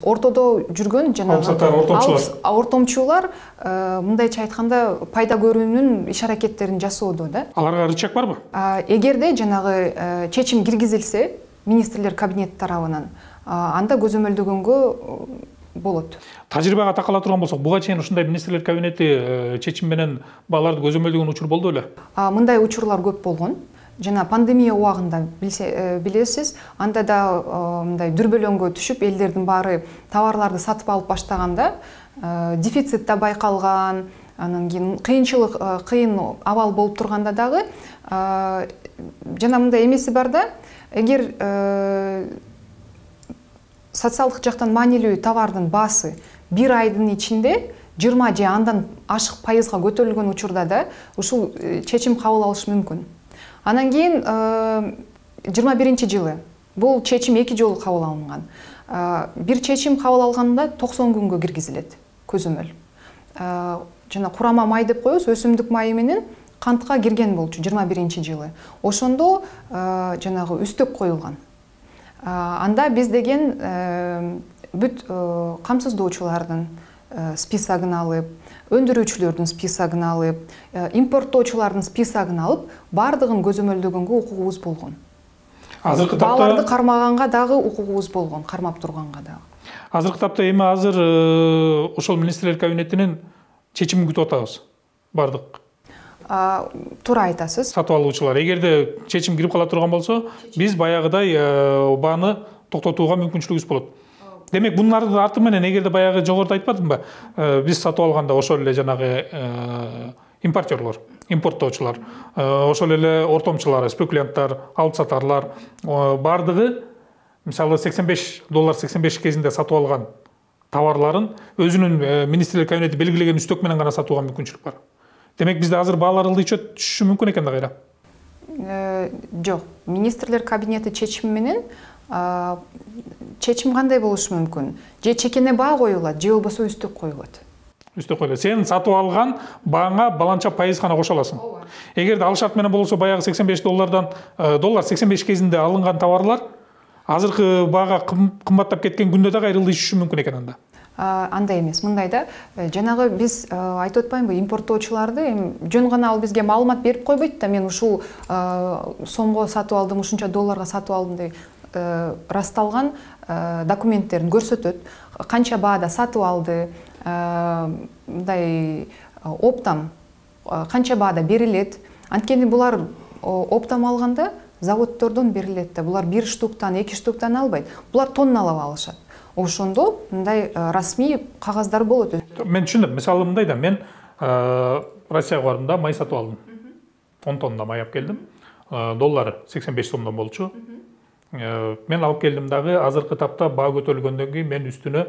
Ортодо жүргөн ортомчулар мындайча айтканда пайда көрүүнүн иш аракеттерин жасоодо да. Аларга рычаг барбы? Эгерде жанагы чечим киргизилсе министрлер кабинети тарабынан, анда көзөмөлдөгөнгө болот. Тажрыйбага такала турган болсок, буга чейин ушундай министрлер кабинети чечим менен бааларды көзөмөлдөгөн учур болду беле? Мындай учурлар көп болгон. Жана пандемия убагында билесиз, анда да мындай дүрбөлөңгө түшүп, элдердин баары товарларды сатып алып баштаганда дефицит да байкалган, анан кийин кыйын абал болуп турганда дагы жана мындай эмеси бар да, эгер социалдык жактан маанилүү товардын баасы бир айдын ичинде 20 же андан ашык пайызга көтөрүлгөн учурда да ушул чечим кабыл алыш мүмкүн. Анан кийин 21-жылы бул чечим 2 жолу кабыл алынган. Бир чечим кабыл алганда 90 күнгө киргизилет көзөмөл. Жана курама май деп коебуз, өсүмдүк майы менен кантка кирген болчу 21-жылы. Ошондо жанагы үстөк коюлган. Анда биз деген бүт камсыздоочулардын списогун алып, өндүрүүчүлөрдүн списогун алып, импорттоочулардын списогун алып, бардыгын көзөмөлдөгөнгө укугубуз болгон. Азыркы тапта бааларды кармаганга дагы укугубуз болгон, кармап турганга дагы. Азыркы тапта эми азыр ошол министрлер кабинетинин чечимин күтүп атабыз. Бардык. Туура айтасыз. Сатып алуучулар, эгерде чечим кирип кала турган болсо, биз баягыдай бааны токтотууга мүмкүнчүлүгүбүз болот. Демек, bunun arты менен, эгерде баягы жогоруда айтпадымбы, биз сатып алганда ошол эле жанагы импортерлор, импорттоочулар, ошол эле ортомчулар, спекулянттар, алып сатарлар, бардыгы, мисалы $85 85 кезинде сатып алган товарларын өзүнүн министрлер кабинети белгилеген үстөк менен гана сатууга мүмкүнчүлүк бар. Демек, бизде азыр баалар ылдыйча түшүшү мүмкүн экен да кайра? Жок, министрлер кабинети чечими менен чечим кандай болушу мүмкүн? Же чекене баа коюлат, же болбосо үстөк коюлат. Үстөк коюлат. Сен сатып алган бааңа баланча пайыз гана кошо аласың. Эгерде ал шарт менен болсо, баягы $85 85 кезинде алынган товарлар азыркы баага кымбаттап кеткен күндө дагы ылдый түшүшү мүмкүн экен анда. Андай эмес, мындай да, жанагы биз айтып атпаймынбы, импорттоочуларды жөн гана ал бизге маалымат берип койбойт да, мен ушул сомго сатып алдым, ушунча долларга сатып алдым деп расталган документтерин көрсөтөт. Канча баада сатып алды, мындай оптом канча баада берилет. Анткени булар оптом алганда заводдордон берилет да. Булар 1 штуктан, 2 штуктан албайт. Булар тонналап алышат. Ошондо мындай расмий кагаздар болот. Мен түшүндүм. Мисалы мындай да, мен Россияга бардым, май сатып алдым. 10 тонна май алып келдим. Доллары 85 сомдон болчу. Мен алып келдим дагы, азыркы тапта баа көтөрүлгөндөн кийин мен үстүнө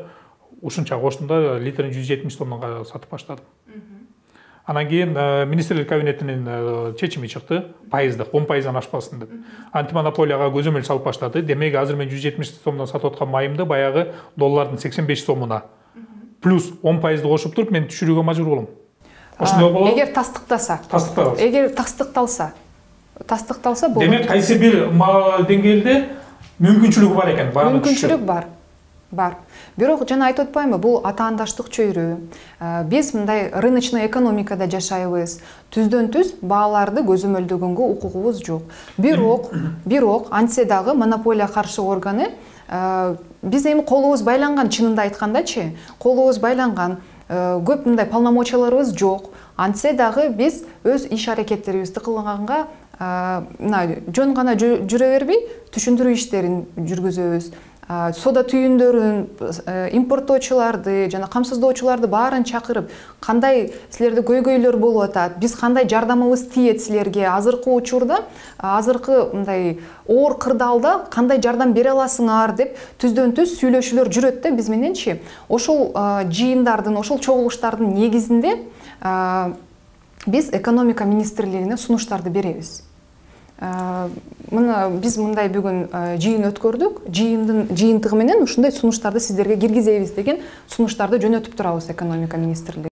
ушунча коштум да, литрин 170 сомдон сатып баштадым. Анан кийин министрлер кабинетинин чечими чыкты, пайыздык, 10%дан ашпасын деп. Антимонополияга көзөмөл салып баштады. Демек, азыр мен 170 сомдон сатып аткан майымды баягы доллардын 85 сомуна плюс 10%ды кошуп туруп, мен түшүрүүгө мажбур болом. Ошондой болот. Эгер тастыкталса. Эгер тастыкталса болот. Демек, кайсы бир деңгээлде мүмкүнчүлүгү бар экен, бааны түшүрүү. Мүмкүнчүлүк бар. Бирок жана айтып атпаймынбы, бул атаандаштык чөйрө. Биз мындай рыночный экономикада жашайбыз. Түздөн түз бааларды көзөмөлдөгөнгө укугубуз жок. Бирок антсе дагы монополия каршы органы биз эми колубуз байланган, чынында айткандачы, колубуз байланган. Көп мындай полномочияларыбыз жок. Антсе дагы биз өз иш аракеттерибизди кылганга жөн гана жүрө бербей, түшүндүрүү иштерин жүргүзөбүз. Сода түйүндөрүн, импорттоочуларды жана камсыздоочуларды баарын чакырып, кандай силерде көйгөйлөр болуп атат, биз кандай жардамыбыз тиет силерге, азыркы учурда, азыркы мындай оор кырдаалда кандай жардам бере аласыңар деп түздөн түз сүйлөшүүлөр жүрөт да биз мененчи. Ошол жыйындардын, ошол чогулуштардын негизинде биз экономика министрлигине сунуштарды беребиз. Биз мындай бүгүн жыйын өткөрдүк. Жыйынтыгы менен ушундай сунуштарды сиздерге киргизебиз деген сунуштарды жөнөтүп турабыз экономика министрлиги.